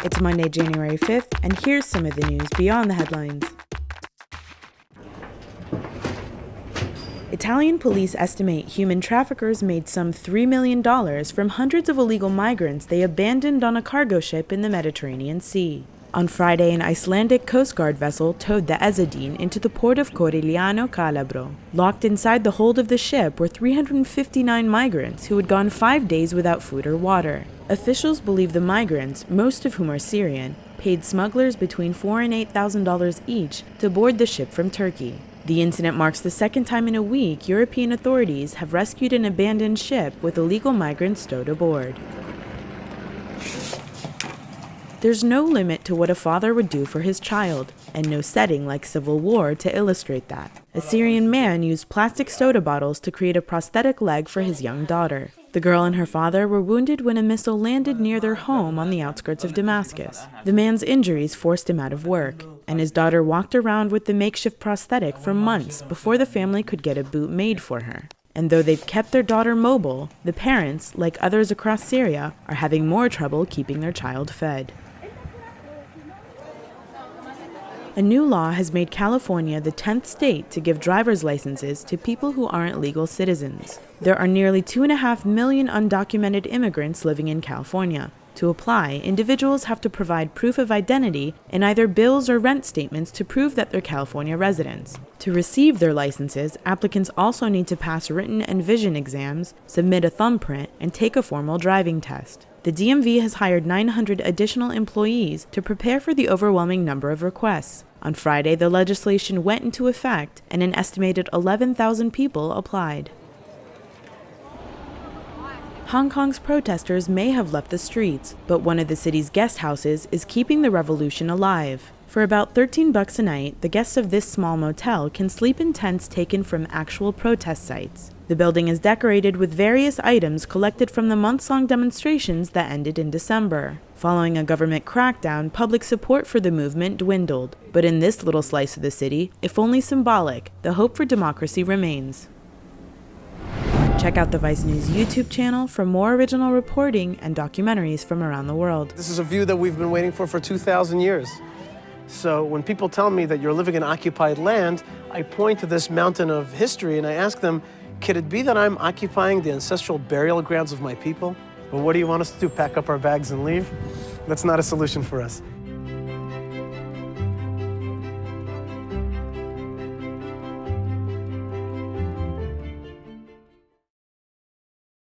It's Monday, January 5th, and here's some of the news beyond the headlines. Italian police estimate human traffickers made some $3 million from hundreds of illegal migrants they abandoned on a cargo ship in the Mediterranean Sea. On Friday, an Icelandic Coast Guard vessel towed the Ezadeen into the port of Corigliano Calabro. Locked inside the hold of the ship were 359 migrants who had gone 5 days without food or water. Officials believe the migrants, most of whom are Syrian, paid smugglers between $4,000 and $8,000 each to board the ship from Turkey. The incident marks the second time in a week European authorities have rescued an abandoned ship with illegal migrants stowed aboard. There's no limit to what a father would do for his child, and no setting like civil war to illustrate that. A Syrian man used plastic soda bottles to create a prosthetic leg for his young daughter. The girl and her father were wounded when a missile landed near their home on the outskirts of Damascus. The man's injuries forced him out of work, and his daughter walked around with the makeshift prosthetic for months before the family could get a boot made for her. And though they've kept their daughter mobile, the parents, like others across Syria, are having more trouble keeping their child fed. A new law has made California the 10th state to give driver's licenses to people who aren't legal citizens. There are nearly 2.5 million undocumented immigrants living in California. To apply, individuals have to provide proof of identity in either bills or rent statements to prove that they're California residents. To receive their licenses, applicants also need to pass written and vision exams, submit a thumbprint, and take a formal driving test. The DMV has hired 900 additional employees to prepare for the overwhelming number of requests. On Friday, the legislation went into effect, and an estimated 11,000 people applied. Hong Kong's protesters may have left the streets, but one of the city's guest houses is keeping the revolution alive. For about $13 a night, the guests of this small motel can sleep in tents taken from actual protest sites. The building is decorated with various items collected from the months-long demonstrations that ended in December. Following a government crackdown, public support for the movement dwindled. But in this little slice of the city, if only symbolic, the hope for democracy remains. Check out the Vice News YouTube channel for more original reporting and documentaries from around the world. This is a view that we've been waiting for 2,000 years. So when people tell me that you're living in occupied land, I point to this mountain of history and I ask them, could it be that I'm occupying the ancestral burial grounds of my people? But what do you want us to do, pack up our bags and leave? That's not a solution for us.